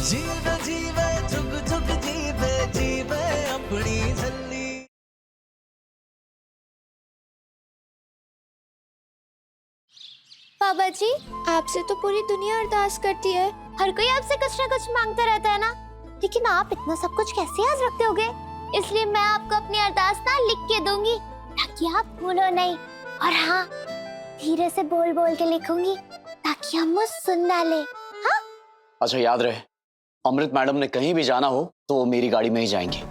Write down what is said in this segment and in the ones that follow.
जीवन जीवे जुग जुग जीवे जीवे अपनी झल्ली। बाबा जी, आपसे तो पूरी दुनिया अरदास करती है। हर कोई आपसे कुछ ना कुछ मांगता रहता है ना, लेकिन आप इतना सब कुछ कैसे याद रखते होगे? इसलिए मैं आपको अपनी अरदास ना लिख के दूंगी ताकि आप भूलो नहीं। और हाँ, धीरे से बोल बोल के लिखूंगी ताकि हम मुझ सुन ना ले। हाँ? अच्छा याद रहे, अमृत मैडम ने कहीं भी जाना हो तो वो मेरी गाड़ी में ही जाएंगी।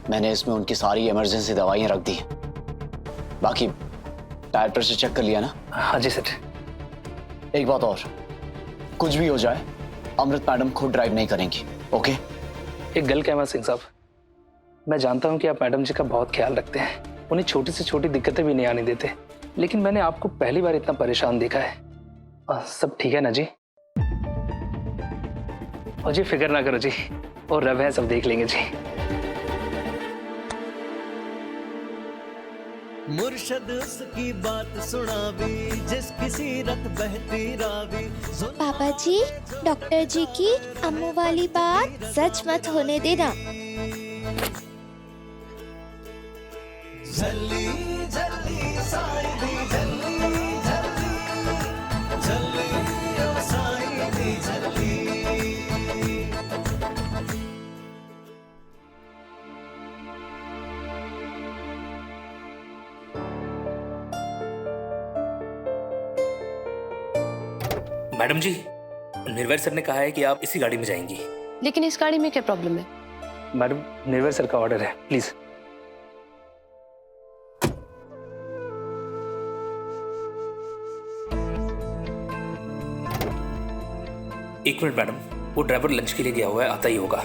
मैंने इसमें उनकी सारी इमरजेंसी दवाइयां रख दी हैं। बाकी टायर प्रेशर चेक कर लिया ना? हाँ जी सर। एक बात और, कुछ भी हो जाए अमृत मैडम खुद ड्राइव नहीं करेंगी, ओके? एक गल कहमा सिंह साहब, मैं जानता हूँ कि आप मैडम जी का बहुत ख्याल रखते हैं, उन्हें छोटी से छोटी दिक्कतें भी नहीं आने देते, लेकिन मैंने आपको पहली बार इतना परेशान देखा है। सब ठीक है ना जी? और जी फिक्र ना करो जी, और रब है, सब देख लेंगे जी। मुर्शद उसकी बात सुनावी जिसकी सीरत बहती रावी। पापा जी, डॉक्टर जी की अम्मू वाली बात सच मत होने देना। झल्ली झल्ली साई दी झल्ली झल्ली झल्ली ओ साई दी झल्ली। मैडम जी, निर्वैर सर ने कहा है कि आप इसी गाड़ी में जाएंगी। लेकिन इस गाड़ी में क्या प्रॉब्लम है? मैडम, निर्वैर सर का ऑर्डर है, प्लीज। एक मिनट मैडम, वो ड्राइवर लंच के लिए गया हुआ है, आता ही होगा।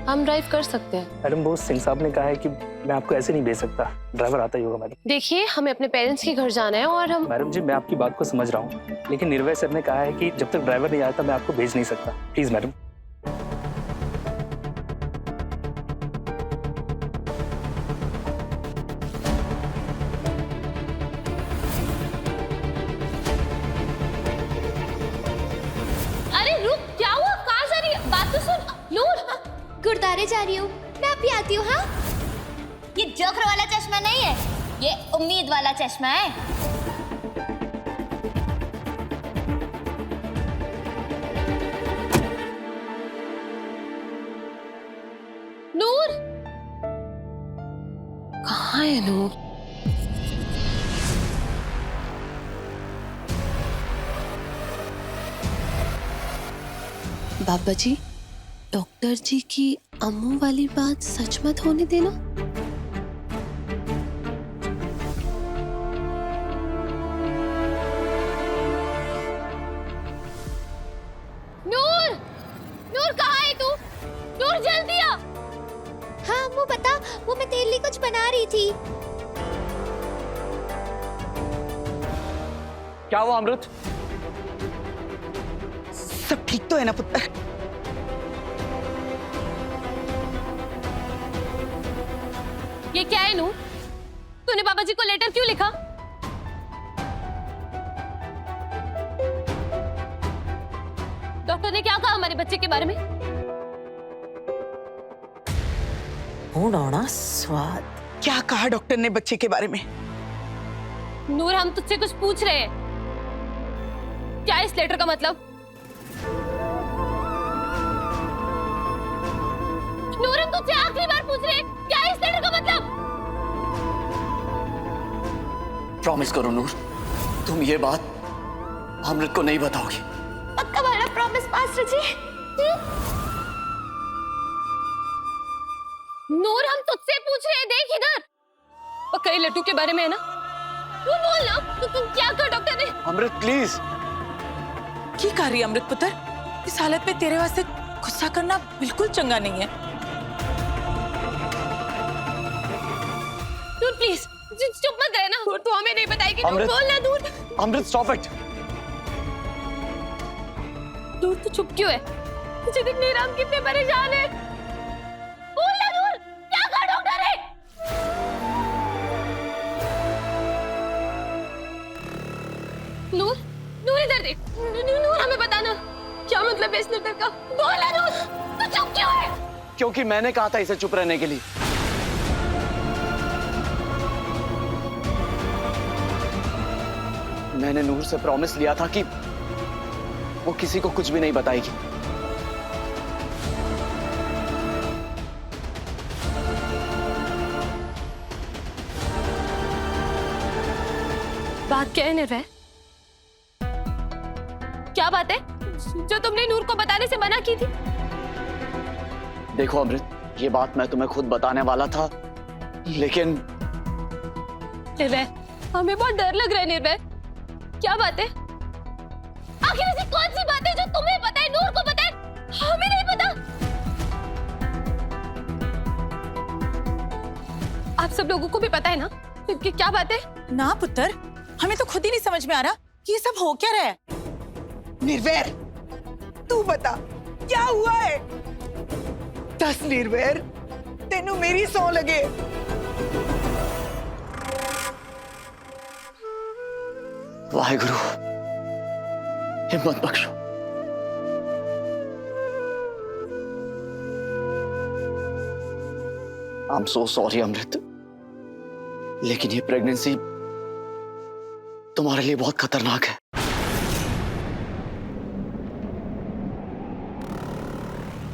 हम ड्राइव कर सकते हैं। मैडम, वो सिंह साहब ने कहा है कि मैं आपको ऐसे नहीं भेज सकता, ड्राइवर आता ही होगा। मैडम देखिए, हमें अपने पेरेंट्स के घर जाना है और हम। मैडम जी, मैं आपकी बात को समझ रहा हूँ, लेकिन निर्वैर सर ने कहा है कि जब तक ड्राइवर नहीं आता मैं आपको भेज नहीं सकता। Please madam. अरे रुक, क्या हुआ? कहाँ जा रही है? बात तो सुन। नूर, गुरुद्वारे जा रही हूँ, मैं अभी आती हूँ। हाँ, ये जोकर वाला चश्मा नहीं है, ये उम्मीद वाला चश्मा है। नूर कहाँ है? नूर बाबा जी, डॉक्टर जी की अम्मू वाली बात सच मत होने देना। नूर, नूर कहाँ है तू? नूर जल्दी आ। हाँ अम्मू बता, वो मैं तेरे लिए कुछ बना रही थी। क्या हुआ अमृत? सब ठीक तो है ना पुत्र? ये क्या है नूर? तूने बाबा जी को लेटर क्यों लिखा? डॉक्टर ने क्या कहा हमारे बच्चे के बारे में? होना स्वाद। क्या कहा डॉक्टर ने बच्चे के बारे में? नूर, हम तुझसे कुछ पूछ रहे हैं। क्या है इस लेटर का मतलब? नूर, हम तुझसे आखिरी बार पूछ रहे हैं, क्या है इस लेटर का मतलब? प्रॉमिस करो नूर, तुम ये बात अमृत को नहीं बताओगी। पक्का वाला प्रॉमिस मास्टर जी। नूर, हम तुझसे पूछ रहे हैं, देख इधर। पक्का ये लड्डू के बारे में है ना? तू बोल ना, तुम क्या कर डॉक्टर ने? अमृत प्लीज। की कर रही अमृत पुत्र? इस हालत में तेरे वास्ते गुस्सा करना बिल्कुल चंगा नहीं है। नूर प्लीज चुप मत रहना। नूर, तू हमें नहीं बताएगी। नूर अमृत, बोल ना। नूर, अमृत स्टॉप इट। नूर तू चुप क्यों है? तुझे दिख नहीं रहा हम कितने परेशान हैं। बोल ना नूर, क्या कहा डॉक्टर ने? नूर, नूर इधर देख। नूर हमें बताना क्या मतलब है इस लेटर का? बोल ना नूर। क्योंकि मैंने कहा था इसे चुप रहने के लिए। मैंने नूर से प्रॉमिस लिया था कि वो किसी को कुछ भी नहीं बताएगी। बात क्या है निर्भय? क्या बात है जो तुमने नूर को बताने से मना की थी? देखो अमृत, ये बात मैं तुम्हें खुद बताने वाला था, लेकिन निर्भय, हमें बहुत डर लग रहा है निर्भय। क्या बात है? आखिर ऐसी कौन सी बात है जो तुम्हें पता है, नूर को पता है, हमें नहीं पता? आप सब लोगों को भी पता है ना कि क्या बात है? ना पुत्र, हमें तो खुद ही नहीं समझ में आ रहा कि ये सब हो क्या रहा है। निर्वैर, तू बता क्या हुआ है? दस निर्वैर, तेनू मेरी सौ लगे। वाहेगुरु, हिम्मत बख्शो। आई एम सो सॉरी अमृत, लेकिन ये प्रेगनेंसी तुम्हारे लिए बहुत खतरनाक है।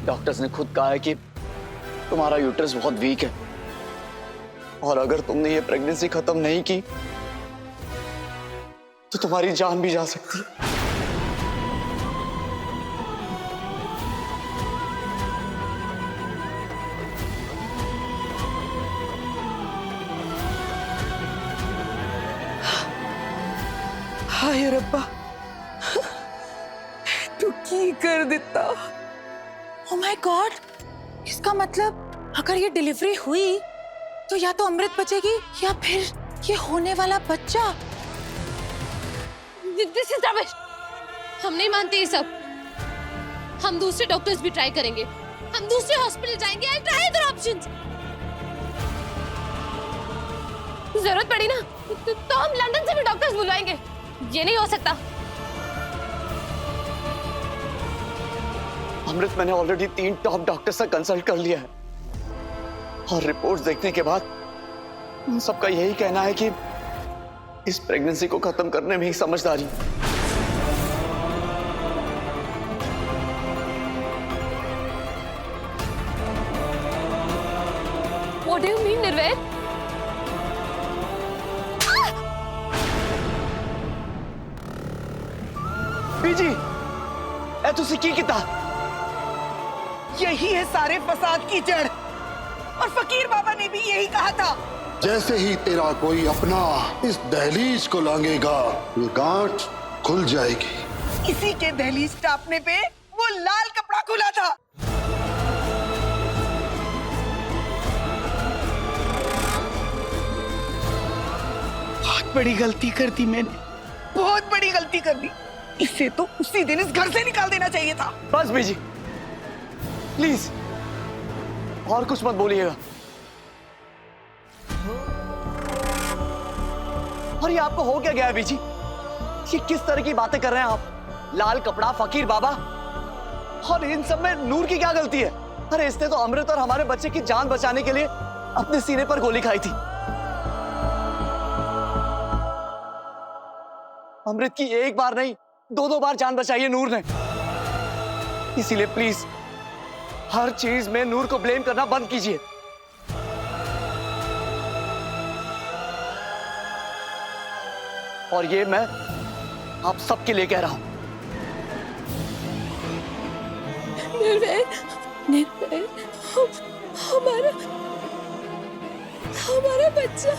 डॉक्टर्स ने खुद कहा है कि तुम्हारा यूट्रस बहुत वीक है और अगर तुमने ये प्रेगनेंसी खत्म नहीं की तो तुम्हारी जान भी जा सकती है। हाय रब्बा, तू की कर देता। ओह माय गॉड, इसका मतलब अगर ये डिलीवरी हुई तो या तो अमृत बचेगी या फिर ये होने वाला बच्चा। This is rubbish. हम नहीं मानते ये सब। हम दूसरे डॉक्टर्स भी ट्राई करेंगे, हम दूसरे हॉस्पिटल जाएंगे। I try other options. जरूरत पड़ी ना तो हम लंदन से भी डॉक्टर्स बुलवाएंगे। ये नहीं हो सकता। अमृत, मैंने ऑलरेडी 3 टॉप डॉक्टर से कंसल्ट कर लिया है और रिपोर्ट्स देखने के बाद उन सबका यही कहना है कि इस प्रेगनेंसी को खत्म करने में ही समझदारी। What do you mean, निर्वैर? बीजी, ए तुसी की किता? यही है सारे फसाद की जड़, और फकीर बाबा ने भी यही कहा था। जैसे ही तेरा कोई अपना इस दहलीज को लांघेगा, ये गांठ खुल जाएगी। इसी के दहलीज टापने पे वो लाल कपड़ा खुला था। बहुत बड़ी गलती कर दी मैंने, बहुत बड़ी गलती कर दी। इसे तो उसी दिन इस घर से निकाल देना चाहिए था। बस बीजी, प्लीज और कुछ मत बोलिएगा। और ये आपको हो क्या गया है बीजी? ये किस तरह की बातें कर रहे हैं आप? लाल कपड़ा, फकीर बाबा, और इन सब में नूर की क्या गलती है? अरे इसने तो अमृत और हमारे बच्चे की जान बचाने के लिए अपने सीने पर गोली खाई थी। अमृत की एक बार नहीं, 2-2 बार जान बचाई है नूर ने। इसीलिए प्लीज हर चीज में नूर को ब्लेम करना बंद कीजिए। और ये मैं आप सबके लिए कह रहा हूं। निर्वैर, निर्वैर, हमारा बच्चा।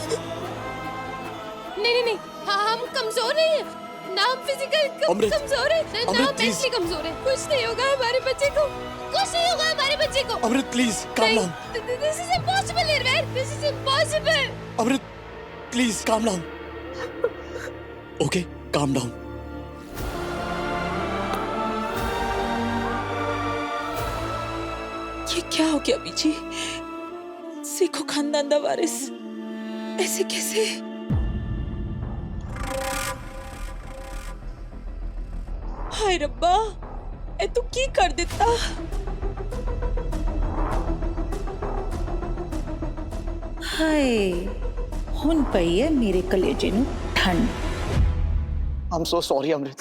नहीं नहीं नहीं, हम कमजोर नहीं है ना, हम फिजिकल कमजोर है ना, हम मेंटली कमजोर है। कुछ नहीं होगा हमारे बच्चे को, कुछ नहीं होगा हमारे बच्चे को। Amrit please calm down. This is impossible Nirvair, this is impossible. Amrit please calm down. Okay, calm down. ये क्या हो गया बीजी? सिखो खानदान दा वारिस ऐसे कैसे? हाय रब्बा, ए तू की कर दिता? हाय हुन पई है मेरे कलेजे नु ठंड। आई एम सो सॉरी अमृत,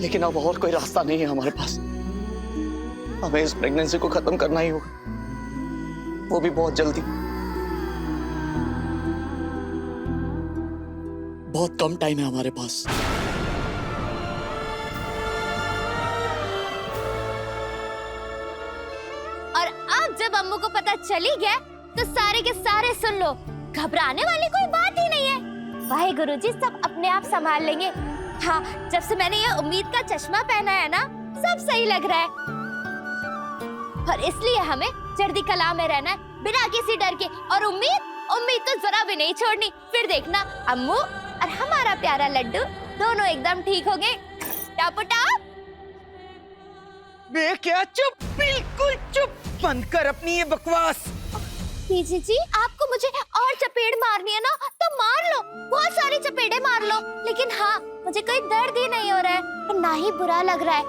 लेकिन अब और कोई रास्ता नहीं है हमारे पास। हमें इस प्रेगनेंसी को खत्म करना ही होगा, वो भी बहुत जल्दी। बहुत कम टाइम है हमारे पास। और अब जब अम्मू को पता चली गया तो सारे के सारे सुन लो, घबराने वाली कोई बात ही नहीं है। वाहे गुरुजी, सब अपने आप संभाल लेंगे। हाँ, जब से मैंने ये उम्मीद का चश्मा पहना है ना, सब सही लग रहा है। और इसलिए हमें चढ़ती कला में रहना है, बिना किसी डर के। और उम्मीद तो जरा भी नहीं छोड़नी। फिर देखना अम्मू और हमारा प्यारा लड्डू दोनों एकदम ठीक हो गए। टापो टाप। बे क्या चुप, बिल्कुल चुप, बंद कर अपनी ये बकवास। पीजी जी, आपको मुझे और चपेट मारनी है ना तो मार लो, बहुत सारी चपेटें मार लो। लेकिन हाँ, मुझे कोई दर्द ही नहीं हो रहा है और ना ही बुरा लग रहा है।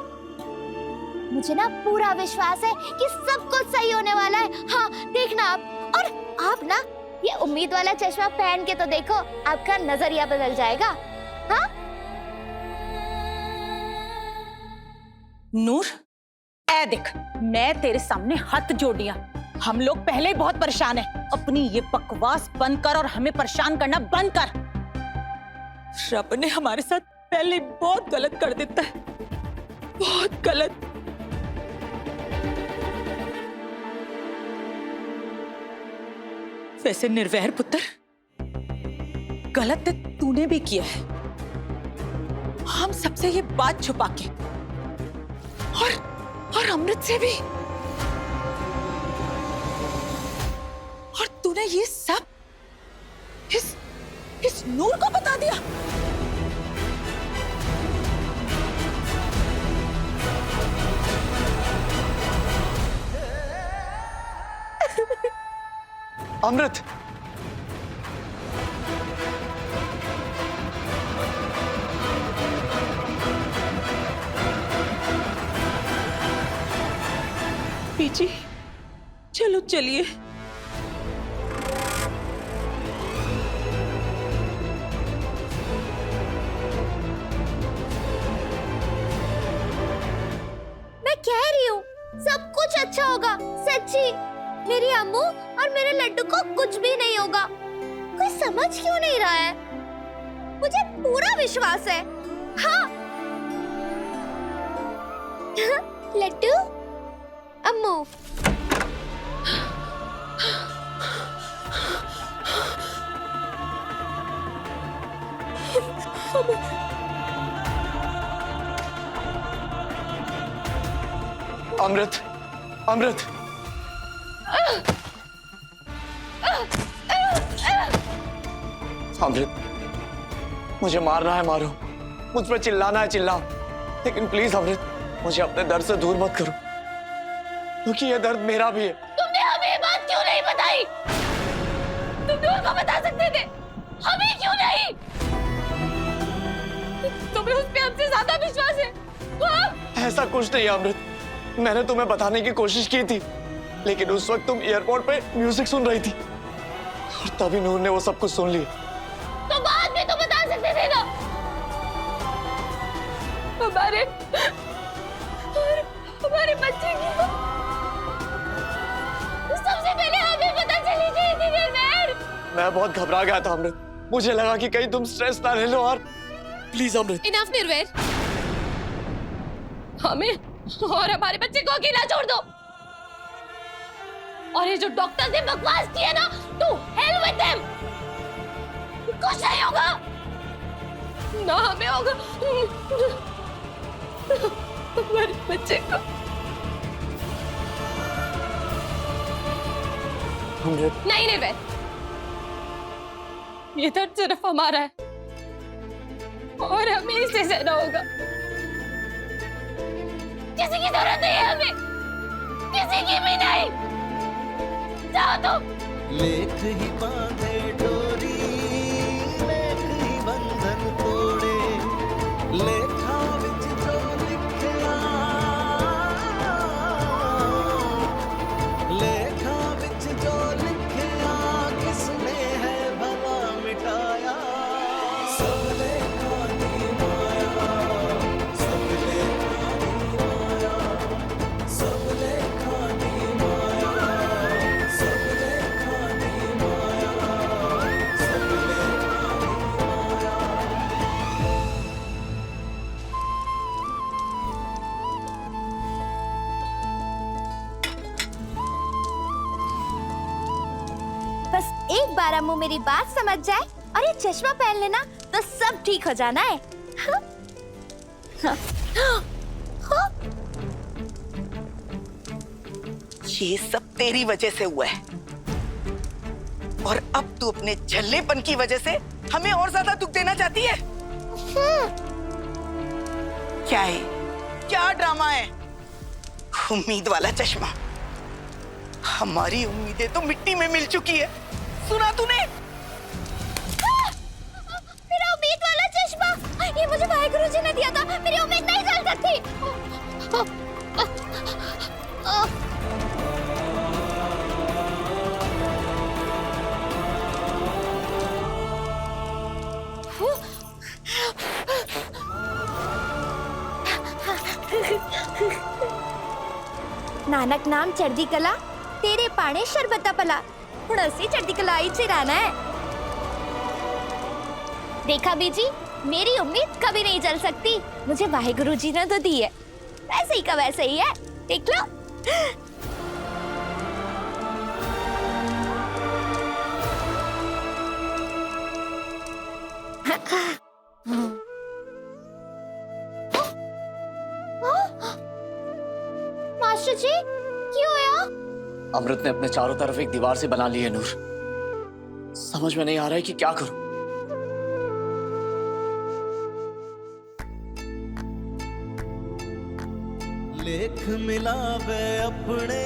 मुझे ना पूरा विश्वास है कि सब कुछ सही होने वाला है। हाँ, देखना आप। और आप ना ये उम्मीद वाला चश्मा पहन के तो देखो, आपका नजरिया बदल जाएगा। हाँ नूर, ऐ देख, मैं तेरे सामने हाथ जोड़ दिया। हम लोग पहले ही बहुत परेशान हैं। अपनी ये बकवास बंद कर और हमें परेशान करना बंद कर। रब ने हमारे साथ पहले बहुत गलत कर देता है, बहुत गलत। वैसे निर्वैर पुत्र, गलत तूने भी किया है। हम सबसे ये बात छुपा के और अमृत से भी। और तूने ये सब इस नूर को बता दिया। अमृत, पीछे चलो, चलिए। मैं कह रही हूँ सब कुछ अच्छा होगा, सच्ची। मेरी अम्मू और मेरे लड्डू को कुछ भी नहीं होगा। कोई समझ क्यों नहीं रहा है? मुझे पूरा विश्वास है। हाँ लड्डू, अम्मू, अमृत, अमृत, अमृत, मुझे मारना है मारो, मुझ पर चिल्लाना है चिल्लाओ, लेकिन प्लीज अमृत, मुझे अपने दर्द से दूर मत करो, क्योंकि ये दर्द मेरा भी है। तुमने हमें ये बात क्यों नहीं बताई? तुम नूर को बता सकते थे, हमें क्यों नहीं? तुम्हें उस पे हमसे ज्यादा विश्वास है। हाँ? ऐसा कुछ नहीं अमृत, मैंने तुम्हें बताने की कोशिश की थी, लेकिन उस वक्त तुम एयरपोर्ट पे म्यूजिक सुन रही थी और तभी नूर ने वो सब कुछ सुन लिया। तो बाद में तो बता सकते थे ना। हमारे बच्चे की सबसे पहले हमें पता चली थी इतनी देर में। मैं बहुत घबरा गया था अमृत, मुझे लगा कि कहीं तुम स्ट्रेस ना ले लो। और प्लीज अमृत, इनफ निर्वैर, हमें और हमारे बच्चे को अकेला छोड़ दो। और ये जो डॉक्टर ने बकवास की है ना, टू हेल विद देम। कुछ नहीं होगा ना, हमें होगा हमारे बच्चे को। अमृत, नहीं निर्वैर, ये दर्द सिर्फ हमारा है और हमें इसे सहना होगा। किसी की जरूरत नहीं है हमें, किसी की भी नहीं। जाओ तुम। लेख ही बांधे डोरी, लेख ही बंधन तोड़े, लेखा विच जो लिखिया, लेखा विच जो बस एक बार अम्मू मेरी बात समझ जाए और ये चश्मा पहन लेना तो सब ठीक हो जाना है। ये सब तेरी वजह से हुआ है और अब तू अपने झल्लेपन की वजह से हमें और ज्यादा दुख देना चाहती है। क्या है, क्या ड्रामा है? उम्मीद वाला चश्मा, हमारी उम्मीदें तो मिट्टी में मिल चुकी है। सुना तूने? मेरा उम्मीद वाला चश्मा, ये मुझे वाहेगुरु जी ने दिया था। मेरी उम्मीद नहीं जल सकती। नानक नाम चढ़दी कला, तेरे पाने शरबता पला। हुण असी चढ़दी कलाई च रहना है। देखा बीजी, मेरी उम्मीद कभी नहीं जल सकती। मुझे वाहेगुरु जी ने तो दी है, वैसे ही का वैसे ही है। देख लो। मास्टर जी, क्यों होया? अमृत ने अपने चारों तरफ एक दीवार से बना ली है नूर। समझ में नहीं आ रहा है कि क्या करूं। लेख मिलावे अपने,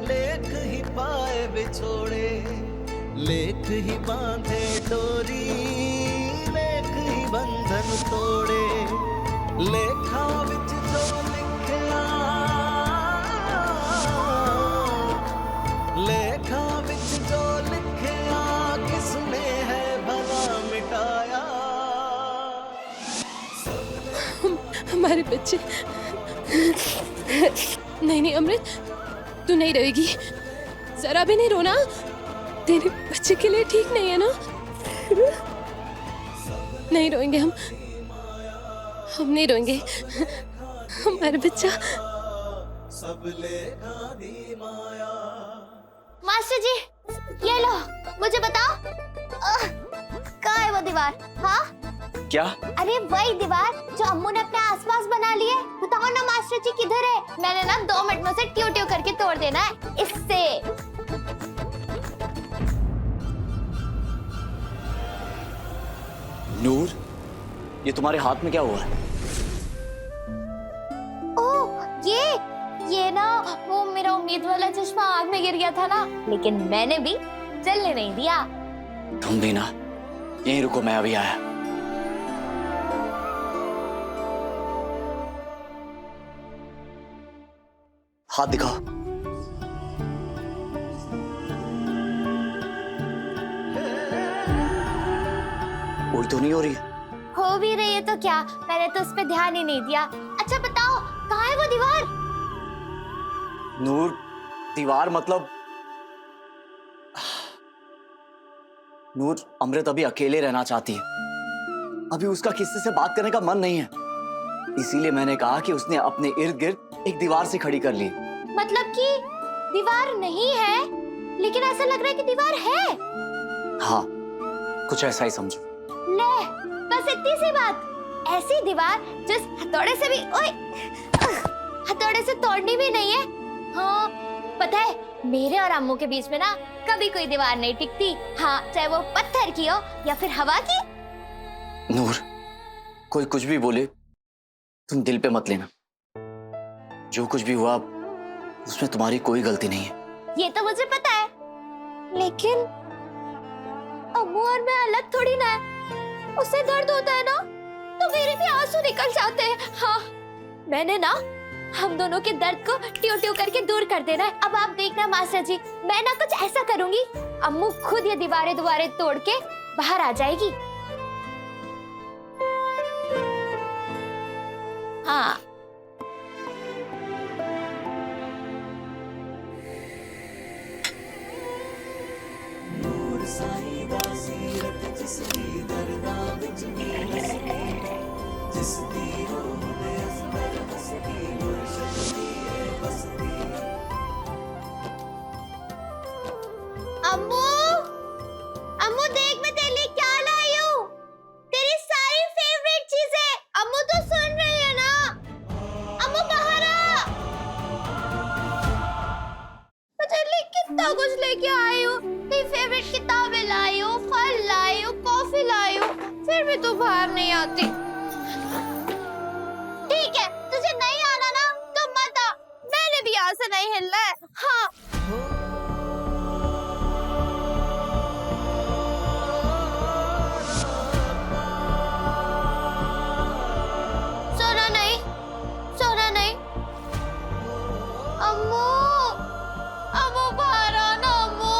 लेख ही पाए बिछोड़े, लेख ही बांधे डोरी, लेख ही बंधन तोड़े। लेखा विच जो लिखया, लेखा विच जो लिखया, किसने है भला मिटाया। हमारे बच्चे। नहीं नहीं अमृत, तू नहीं रहेगी, जरा भी नहीं रोना। तेरे बच्चे के लिए ठीक नहीं है ना? नहीं रोएंगे हम नहीं रोएंगे। हमारे बच्चा। मास्टर जी, ये लो, मुझे बताओ कहाँ है वो दीवार? हाँ, क्या? अरे वही दीवार जो अम्मू ने अपने आसपास बना ली है। बताओ ना मास्टर जी, किधर है? मैंने ना 2 मिनट में उसे ट्यू ट्यू करके तोड़ देना है इससे। नूर, ये तुम्हारे हाथ में क्या हुआ है? ओह, ये ना वो मेरा उम्मीद वाला चश्मा आग में गिर गया था ना, लेकिन मैंने भी जलने नहीं दिया। तुम भी ना, यहीं रुको, मैं अभी आया। हाथ दिखाओ। उल्टी तो नहीं हो रही है? हो भी रही है तो क्या, मैंने तो उस पे ध्यान ही नहीं दिया। अच्छा बताओ, कहाँ है वो दीवार? नूर, दीवार मतलब नूर, अमृत अभी अकेले रहना चाहती है। अभी उसका किसी से बात करने का मन नहीं है, इसीलिए मैंने कहा कि उसने अपने इर्द गिर्द एक दीवार से खड़ी कर ली। मतलब कि दीवार नहीं है, लेकिन ऐसा लग रहा है कि दीवार है। हाँ, कुछ ऐसा ही समझो। ले, बस इतनी सी बात। ऐसी दीवार जिस हथौड़े से भी, ओए, हथौड़े से तोड़नी भी नहीं है। हाँ, पता है, मेरे और अम्मू के बीच में ना कभी कोई दीवार नहीं टिकती। हाँ, चाहे वो पत्थर की हो या फिर हवा की। नूर, कोई कुछ भी बोले तुम दिल पे मत लेना। जो कुछ भी हुआ उसमें तुम्हारी कोई गलती नहीं है। ये तो मुझे पता है, लेकिन अम्मू और मैं अलग थोड़ी ना है। उससे दर्द होता है ना, तो मेरे भी आंसू निकल जाते हैं। हाँ, मैंने ना हम दोनों के दर्द को ट्यू ट्यू करके दूर कर देना है। अब आप देखना मास्टर जी, मैं ना कुछ ऐसा करूंगी, अम्मू खुद ये दीवारें तोड़ के बाहर आ जाएगी। हाँ, अम्मू, इतना कुछ लेके आई हूँ, तेरी फेवरेट किताबें लाई हूँ, फल लाई हूँ, कॉफी लाई हूँ, फिर भी तू बाहर नहीं आती। ठीक है, तुझे नहीं आना ना तो मत आ, मैंने भी यहाँ से नहीं हिलना है। हाँ सोना नहीं, सोना नहीं। अम्मू, अम्मू बाहर आना अम्मू।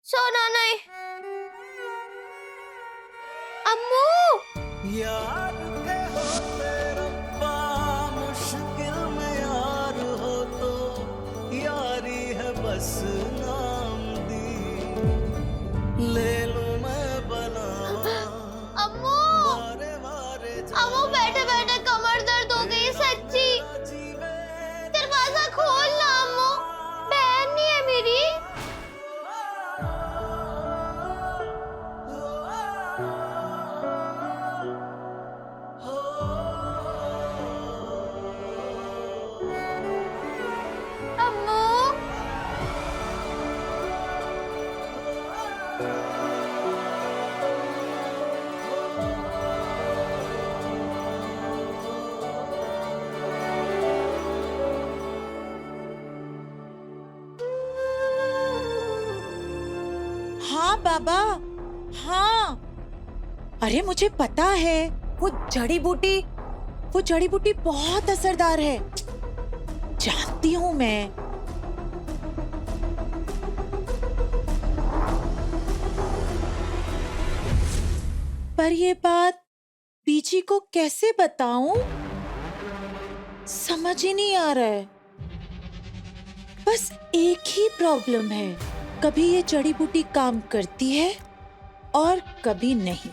सोना नहीं। अम्मू यार के होते रब्बा, मुश्किल में यार हो तो यारी है बस नाम दी, ले लूं मैं बना। अम्मू, वारे वारे अम्मू बैठे बैठे कमर दर्द हो गई सच्ची। दरवाजा खोल ना अम्मू, बहन नहीं है मेरी। अम्मू हाँ बाबा, हाँ। अरे मुझे पता है, वो जड़ी बूटी बहुत असरदार है, जानती हूँ मैं। पर ये बात बीजी को कैसे बताऊं, समझ ही नहीं आ रहा है। बस एक ही प्रॉब्लम है, कभी ये जड़ी बूटी काम करती है और कभी नहीं।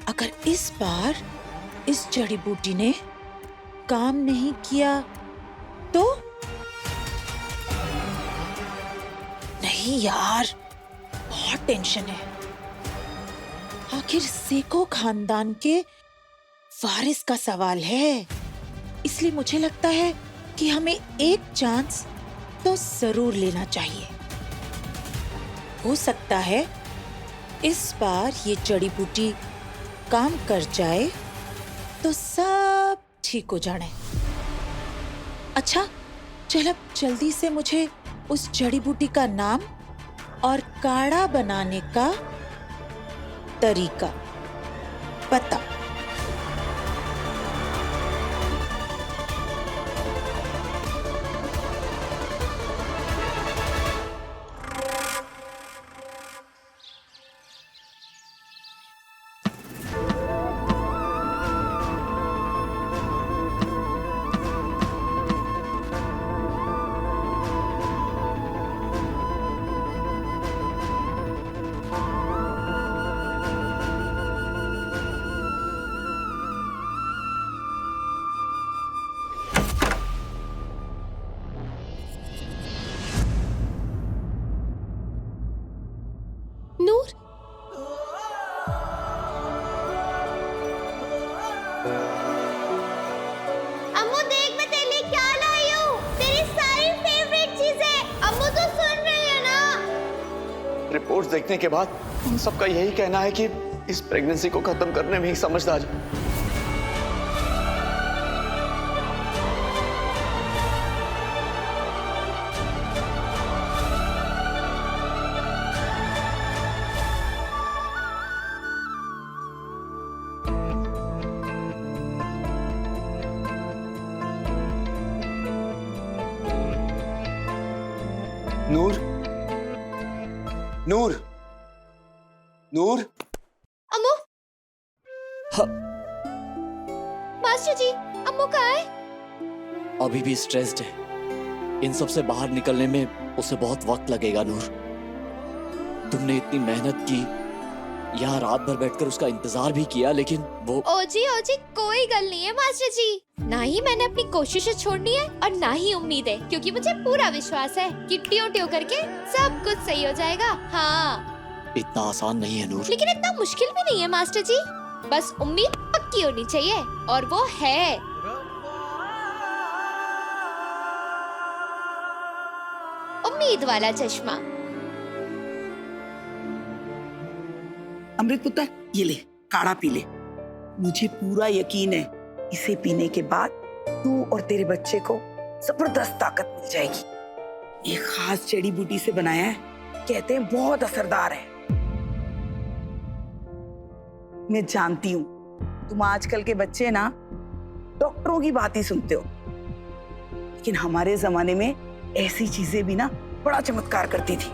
अगर इस बार इस जड़ी बूटी ने काम नहीं किया तो? नहीं यार, बहुत टेंशन है। आखिर सेको खानदान के वारिस का सवाल है, इसलिए मुझे लगता है कि हमें एक चांस तो जरूर लेना चाहिए। हो सकता है इस बार ये जड़ी बूटी काम कर जाए तो सब ठीक हो जाने। अच्छा, चल अब जल्दी से मुझे उस जड़ी बूटी का नाम और काढ़ा बनाने का तरीका पता। नूर, अम्मू देख मैं तेरे लिए क्या लाई हूँ, तेरी सारी फेवरेट चीजें। अम्मू तो सुन रही है ना? रिपोर्ट्स देखने के बाद उन सबका यही कहना है कि इस प्रेगनेंसी को खत्म करने में ही समझदार। नूर, नूर, नूर। अम्मू, हाँ। मास्टर जी, अम्मू कहाँ है? अभी भी स्ट्रेस्ड है। इन सब से बाहर निकलने में उसे बहुत वक्त लगेगा। नूर, तुमने इतनी मेहनत की, यहाँ रात भर बैठकर उसका इंतजार भी किया, लेकिन वो ओजी कोई गल नहीं है मास्टर जी। ना ही मैंने अपनी कोशिशें छोड़नी है और ना ही उम्मीद है, क्योंकि मुझे पूरा विश्वास है कि ट्यों ट्यों करके सब कुछ सही हो जाएगा। हाँ, इतना आसान नहीं है नूर। लेकिन इतना मुश्किल भी नहीं है मास्टर जी, बस उम्मीद पक्की होनी चाहिए और वो है। उम्मीद वाला चश्मा। अमृत पुत्र, ये ले काढ़ा पी ले। मुझे पूरा यकीन है इसे पीने के बाद तू और तेरे बच्चे को जबरदस्त ताकत मिल जाएगी। ये खास जड़ी बूटी से बनाया है, कहते हैं बहुत असरदार है। मैं जानती हूँ तुम आजकल के बच्चे ना डॉक्टरों की बात ही सुनते हो, लेकिन हमारे जमाने में ऐसी चीजें भी ना बड़ा चमत्कार करती थी।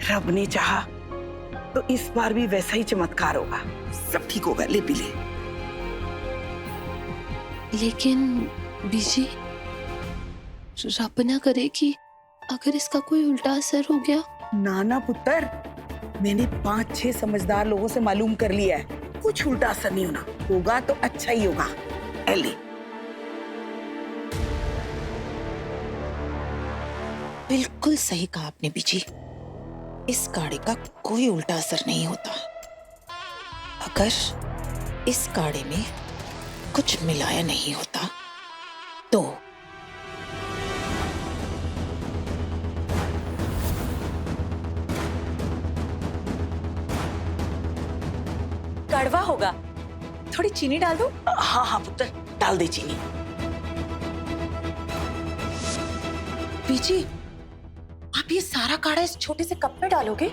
रब ने चाहा तो इस बार भी वैसा ही चमत्कार होगा, सब ठीक होगा। ले पी ले। लेकिन बीजी, रब ना करे कि अगर इसका कोई उल्टा असर हो गया। नाना पुत्र, मैंने 5-6 समझदार लोगों से मालूम कर लिया है, कुछ उल्टा असर नहीं होना। होगा तो अच्छा ही होगा। ले। बिल्कुल सही कहा आपने बीजी, इस काढ़े का कोई उल्टा असर नहीं होता। अगर इस काढ़े में कुछ मिलाया नहीं होता तो कड़वा होगा। थोड़ी चीनी डाल दो। हाँ हाँ पुत्र, डाल दे चीनी। बीजी, आप ये सारा काढ़ा इस छोटे से कप में डालोगे?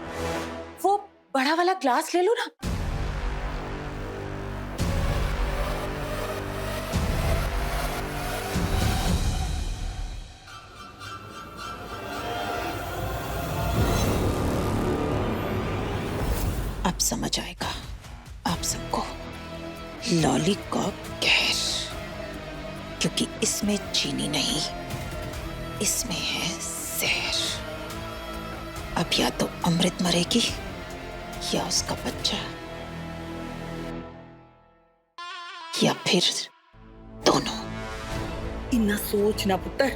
वो बड़ा वाला ग्लास ले लो ना। अब समझ आएगा आप सबको लॉलीपॉप कहर, क्योंकि इसमें चीनी नहीं, इसमें है जहर। अब या तो अमृत मरेगी या उसका बच्चा, या फिर दोनों। इतना सोच ना पुत्र,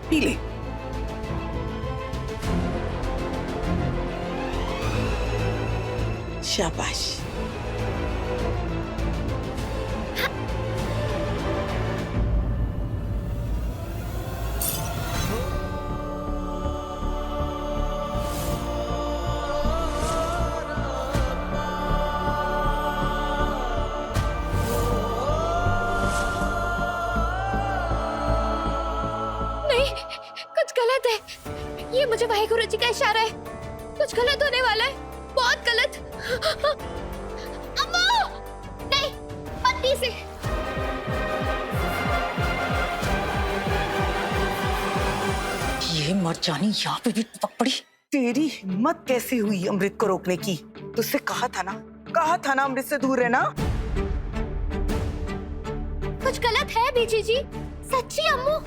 पी ले। शाबाश। नहीं, कुछ गलत है। ये मुझे वाहेगुरु जी का इशारा है। कुछ गलत होने वाला है, बहुत गलत। अम्मू! नहीं, पत्नी से। ये मरजानी यहाँ पे भी टपक पड़ी। तेरी हिम्मत कैसे हुई अमृत को रोकने की? तुझसे कहा था ना अमृत से दूर रहना। कुछ गलत है बीजी जी, सच्ची अम्मू,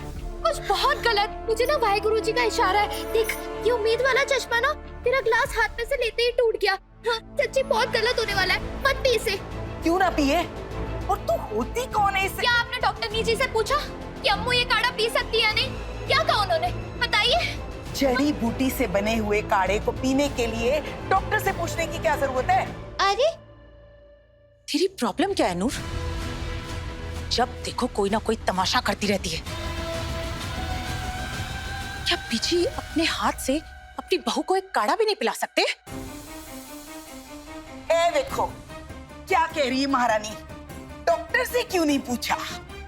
कुछ बहुत गलत। मुझे ना वाहेगुरु जी का इशारा है। देख, ये उम्मीद वाला चश्मा ना तेरा ग्लास हाथ में से लेते ही टूट गया। हाँ, सच्ची बहुत गलत होने वाला है, मत पी इसे। क्यों ना पिए? और तू होती कौन है इसे? क्या आपने डॉक्टर नीजी से पूछा कि अम्मू ये काढ़ा पी सकती है नहीं? क्या कहा उन्होंने, बताइए। जड़ी बूटी से बने हुए काढ़े को पीने के लिए डॉक्टर से पूछने की क्या जरूरत है? अरे तेरी प्रॉब्लम क्या है नूर? जब देखो कोई ना कोई तमाशा करती रहती है। क्या बीजी अपने हाथ से अपनी बहू को एक काढ़ा भी नहीं पिला सकते? ए देखो, क्या कह रही है महारानी? डॉक्टर से क्यों नहीं पूछा?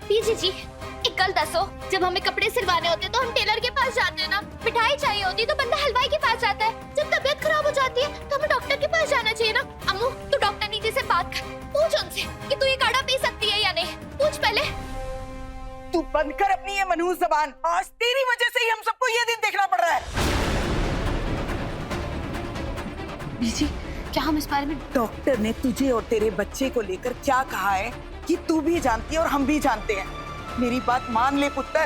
बीजी जी, एक गल दसो, जब हमें कपड़े सिलवाने होते तो हम टेलर के पास जाते हैं ना। मिठाई चाहिए होती तो बंदा हलवाई के पास जाता है। जब तबीयत खराब हो जाती है तो हमें डॉक्टर के पास जाना चाहिए ना। अम्मू, तू डॉक्टर नीचे से बात कर, पूछ उनसे कि तू ये काढ़ा पी सकती है या नहीं। पूछ पहले। तू बंद कर अपनी ये मनहूस जबान। आज तेरी वजह से ही हम सबको ये दिन देखना पड़ रहा है। बीजी, क्या हम इस बारे में? डॉक्टर ने तुझे और तेरे बच्चे को लेकर क्या कहा है कि तू भी जानती है और हम भी जानते हैं। मेरी बात मान ले पुत्र,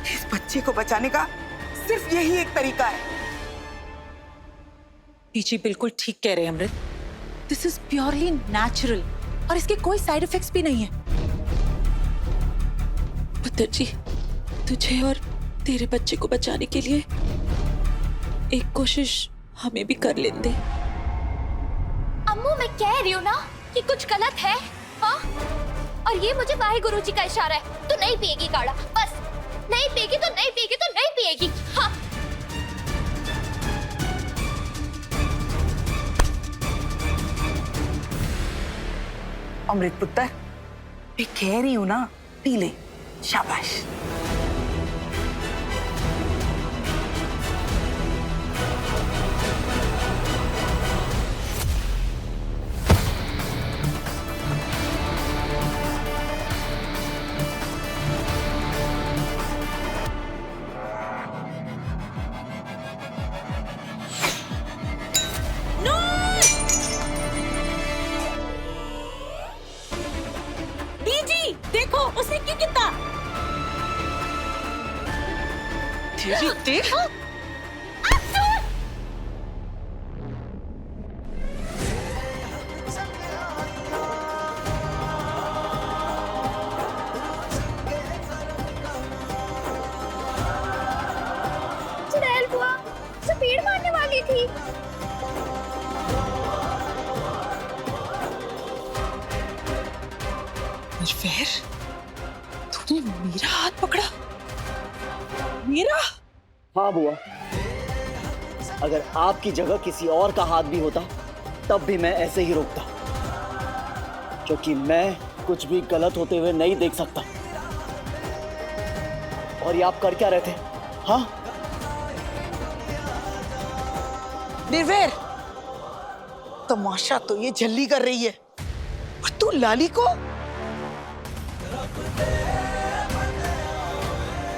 इस बच्चे को बचाने का सिर्फ यही एक तरीका है। बीजी बिल्कुल ठीक कह रहे हैं अमृत। दिस इज प्योरली नेचुरल और इसके कोई साइड इफेक्ट्स भी नहीं है। पुत्र जी, तुझे और तेरे बच्चे को बचाने के लिए एक कोशिश हमें भी कर लेंगे। कह रही हूँ ना कि कुछ गलत है, हाँ? और ये मुझे वाहे गुरु जी का इशारा है। तो नहीं पिएगी काढ़ा, बस। नहीं पिएगी तो नहीं पिएगी तो नहीं पिएगी, हाँ। अमृत पुत्र, मैं कह रही हूँ ना, पी ले, शाबाश। बीजी देखो उसने क्या किया। तेरी देख। चुड़ैल बुआ स्पीड मारने वाली थी। निर्वैर, तूने मेरा हाथ पकड़ा? मेरा? हाँ बुआ, अगर आपकी जगह किसी और का हाथ भी होता तब भी मैं ऐसे ही रोकता, क्योंकि मैं कुछ भी गलत होते हुए नहीं देख सकता। और ये आप कर क्या रहे थे? हाँ निर्वैर, तमाशा तो ये झल्ली कर रही है और तू लाली को।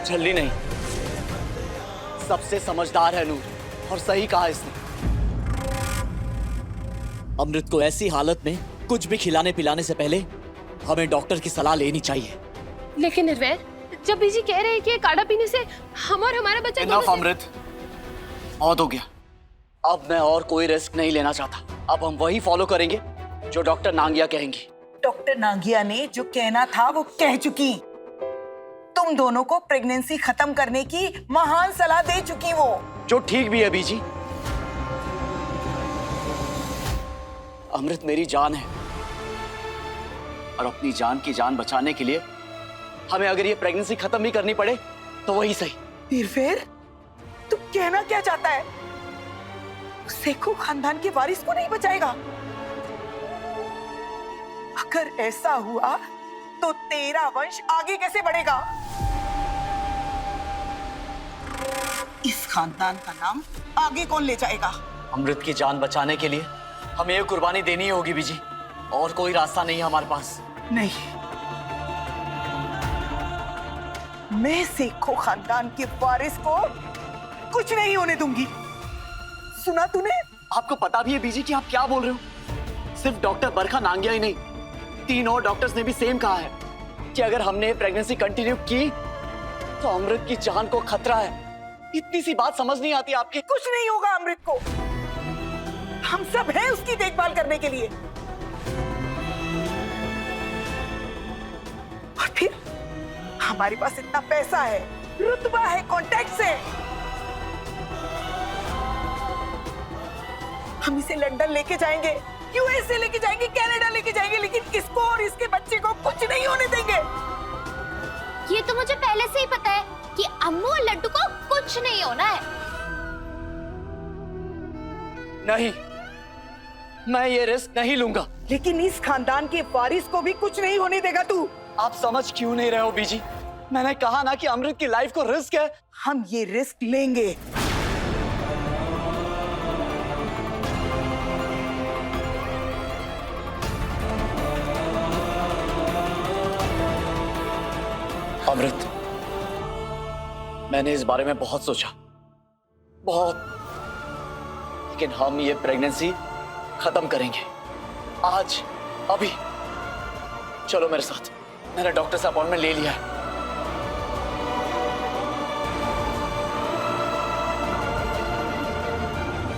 झल्ली नहीं, सबसे समझदार है नूर, और सही कहा इसने। अमृत को ऐसी हालत में कुछ भी खिलाने पिलाने से पहले हमें डॉक्टर की सलाह लेनी चाहिए। लेकिन निर्वैर, जब बीजी कह रहे हैं कि ये काढ़ा पीने से हम और हमारा बच्चा इनफ अमृत, बहुत हो गया। अब मैं और कोई रिस्क नहीं लेना चाहता। अब हम वही फॉलो करेंगे जो डॉक्टर नांगिया कहेंगी। डॉक्टर नांगिया ने जो कहना था वो कह चुकी। तुम दोनों को प्रेगनेंसी खत्म करने की महान सलाह दे चुकी वो, जो ठीक भी है बीजी। अमृत मेरी जान है, और अपनी जान की जान बचाने के लिए हमें अगर ये प्रेगनेंसी खत्म भी करनी पड़े तो वही सही। निर्वैर, तू कहना क्या चाहता है? सेखो खानदान के वारिस को नहीं बचाएगा? अगर ऐसा हुआ तो तेरा वंश आगे कैसे बढ़ेगा? इस खानदान का नाम आगे कौन ले जाएगा? अमृत की जान बचाने के लिए हमें ये कुर्बानी देनी होगी बीजी, और कोई रास्ता नहीं है हमारे पास। नहीं, मैं सेखो खानदान के वारिस को कुछ नहीं होने दूंगी। सुना तूने? आपको पता भी है बीजी कि आप क्या बोल रहे हो? सिर्फ डॉक्टर बरखा नांगिया ही नहीं, 3 और डॉक्टर्स ने भी सेम कहा है कि अगर हमने प्रेगनेंसी कंटिन्यू की तो अमृत की जान को खतरा है। इतनी सी बात समझ नहीं आती आपकी? कुछ नहीं होगा अमृत को, हम सब हैं उसकी देखभाल करने के लिए। और फिर हमारे पास इतना पैसा है, रुतबा है, कॉन्टैक्ट्स है। हम इसे लंदन लेके जाएंगे, यूएसए लेके जाएंगे, कनाडा लेके जाएंगे, लेकिन इसको और इसके बच्चे को कुछ नहीं होने देंगे। ये तो मुझे पहले से ही पता है कि अम्मू और लड्डू को कुछ नहीं होना है। नहीं, मैं ये रिस्क नहीं लूंगा। लेकिन इस खानदान के वारिस को भी कुछ नहीं होने देगा तू। आप समझ क्यों नहीं रहे हो बीजी? मैंने कहा ना कि अमृत की लाइफ को रिस्क है। हम ये रिस्क लेंगे। अमृत, मैंने इस बारे में बहुत सोचा, बहुत, लेकिन हम ये प्रेगनेंसी खत्म करेंगे आज, अभी। चलो मेरे साथ, मैंने डॉक्टर से अपॉइंटमेंट ले लिया है।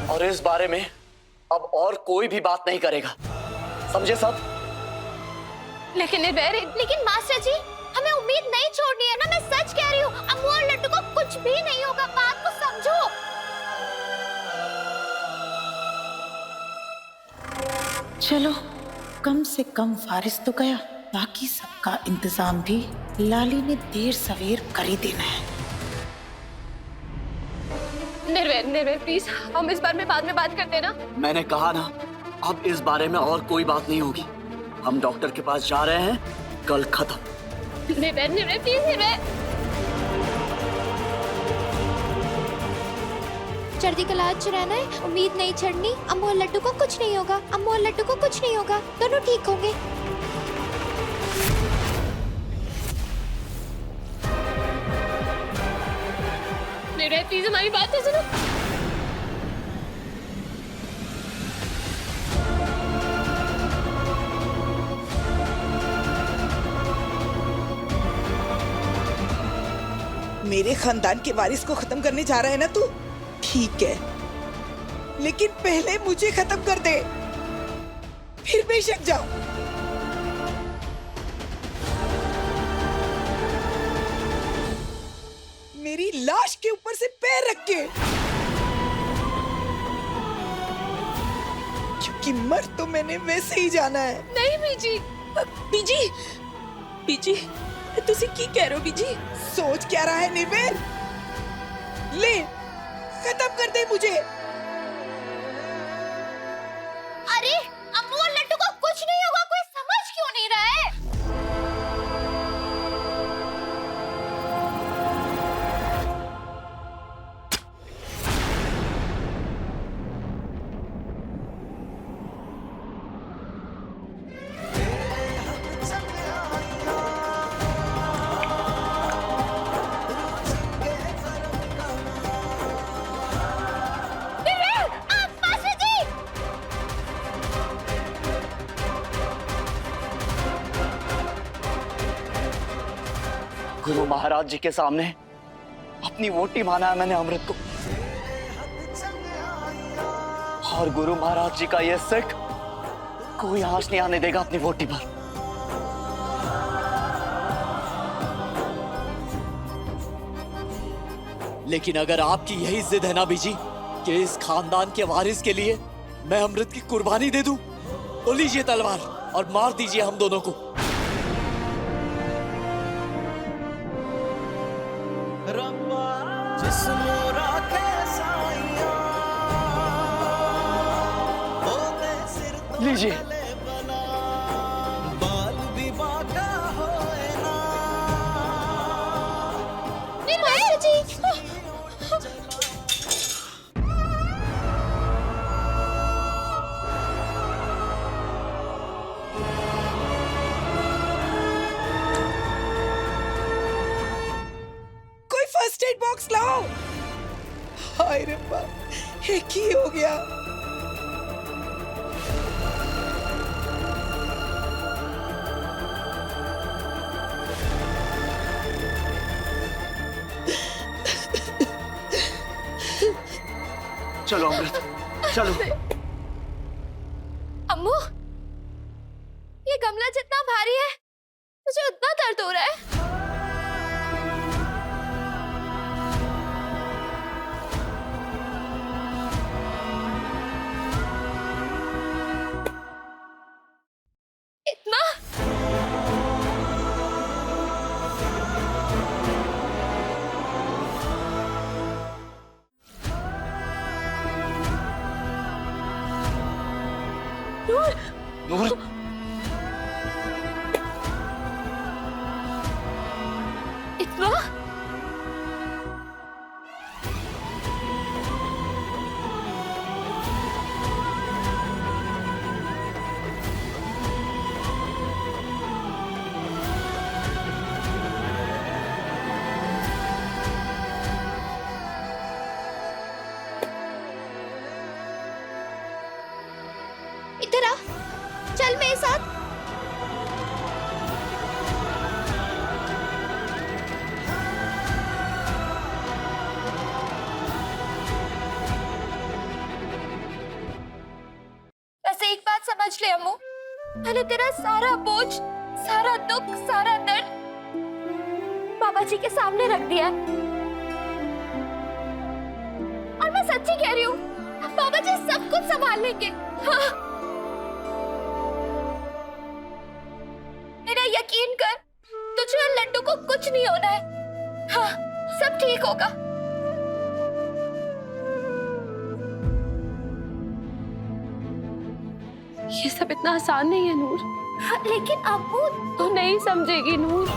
और इस बारे में अब और कोई भी बात नहीं करेगा, समझे सब? लेकिन मास्टर जी, हमें उम्मीद नहीं छोड़नी है ना। मैं सच कह रही हूँ, अम्मू और लड्डू को कुछ भी नहीं होगा। बात को समझो। चलो कम से कम फारिस तो गया, बाकी सबका इंतजाम भी लाली ने देर सवेर कर ही देना है। निर्वैर निर्वैर प्लीज, हम इस बारे में बाद में बात करते हैं ना। मैंने कहा ना, अब इस बारे में और कोई बात नहीं होगी। हम डॉक्टर के पास जा रहे हैं, कल खत्म। निर्वैर निर्वैर प्लीज निर्वैर। चढ़ती का लाज चुराना है, उम्मीद नहीं छड़नी। अम्मू और लड्डू को कुछ नहीं होगा, अम्मू और लड्डू को कुछ नहीं होगा, दोनों ठीक होंगे। निर्वैर प्लीज हमारी बात तो सुनो। मेरे खानदान के वारिस को खत्म करने जा रहा है ना तू? ठीक है, लेकिन पहले मुझे खत्म कर दे, फिर बेशक जाओ। मेरी लाश के ऊपर से पैर रख के, क्योंकि मर तो मैंने वैसे ही जाना है। नहीं बीजी, बीजी बीजी तुसी की कह रहे हो बीजी? सोच क्या रहा है निर्वैर? ले खत्म कर दे मुझे। अरे अम्मू और लड्डू को कुछ नहीं होगा, कोई समझ क्यों नहीं रहा है? गुरु महाराज जी के सामने अपनी वोटी माना है मैंने अमृत को, और गुरु महाराज जी का यह सिख कोई आंच नहीं आने देगा अपनी वोटी पर। लेकिन अगर आपकी यही जिद है ना बीजी कि इस खानदान के वारिस के लिए मैं अमृत की कुर्बानी दे दूं, तो लीजिए तलवार और मार दीजिए हम दोनों को। लीजिए। बाल भी बाका होए ना। निर्वैर जी, कोई फर्स्ट एड बॉक्स लाओ। हाय रब्बा, एक ही हो गया। चलो अमृत, चलो। अम्मू, ये गमला जितना भारी है मुझे उतना दर्द हो रहा है। इतना नूर, इतना इधर आ, चल मेरे साथ। वैसे एक बात समझ ले अम्मू, मैंने तेरा सारा बोझ, सारा दुख, सारा दर्द बाबा जी के सामने रख दिया है। और मैं सच्ची कह रही हूँ, बाबा जी सब कुछ संभाल लेंगे। हाँ। होगा। ये सब इतना आसान नहीं है नूर। लेकिन अब्बू तू नहीं समझेगी नूर।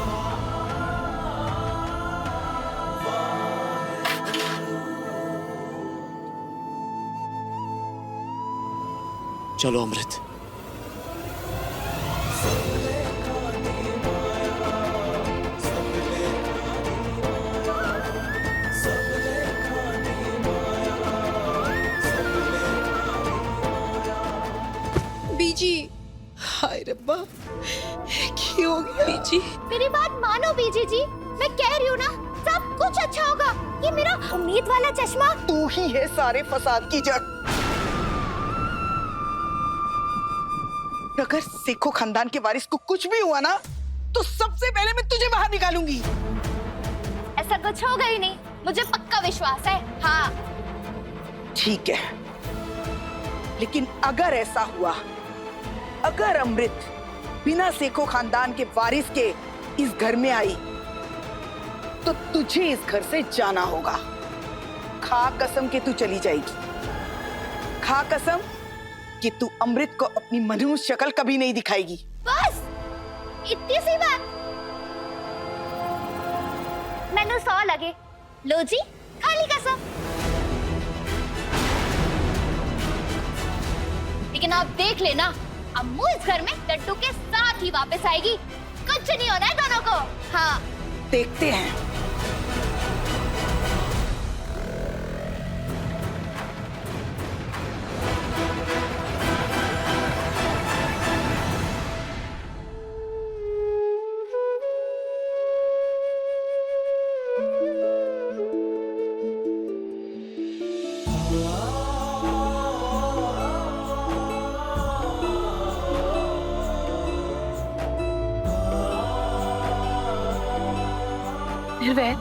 चलो अमृत। बीजी, हाय रब्बा, क्या हो गया? बीजी, मेरी बात मानो बीजी जी, मैं कह रही हूँ ना सब कुछ अच्छा होगा। ये मेरा उम्मीद वाला चश्मा। तू ही है सारे फसाद की जड़। अगर सिखो खानदान के वारिस को कुछ भी हुआ ना, तो सबसे पहले मैं तुझे बाहर निकालूंगी। ऐसा कुछ होगा ही नहीं, मुझे पक्का विश्वास है। हाँ ठीक है, लेकिन अगर ऐसा हुआ, अगर अमृत बिना सेखो खानदान के वारिस के इस घर में आई, तो तुझे इस घर से जाना होगा। खा कसम कि तू चली जाएगी। खा कसम कि तू अमृत को अपनी मनुष्य शक्ल कभी नहीं दिखाएगी। बस इतनी सी बात। मैंने 100 लगे। लो जी, खाली कसम। लेकिन आप देख लेना, अम्मू इस घर में लड्डू के साथ ही वापस आएगी। कुछ नहीं होना है दोनों को। हाँ देखते हैं। निर्वैर,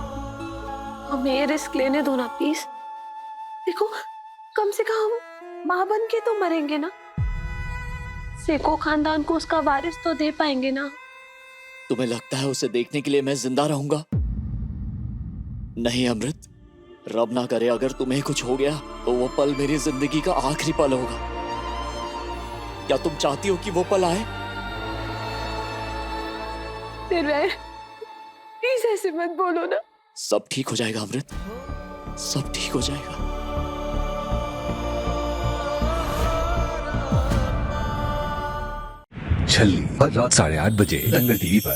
हमें ये रिस्क लेने दो ना प्लीज। देखो, कम से कम माँ बन के तो मरेंगे ना। सेको खानदान को उसका वारिस तो दे पाएंगे ना। तुम्हें लगता है उसे देखने के लिए मैं जिंदा रहूंगा? नहीं अमृत, रब ना करे अगर तुम्हें कुछ हो गया तो वो पल मेरी जिंदगी का आखिरी पल होगा। क्या तुम चाहती हो कि वो पल आए? निर्वैर, प्लीज ऐसे मत बोलो ना। सब ठीक हो जाएगा अमृत, सब ठीक हो जाएगा। छल्ली हर रात 8:30 बजे दंगल टीवी पर।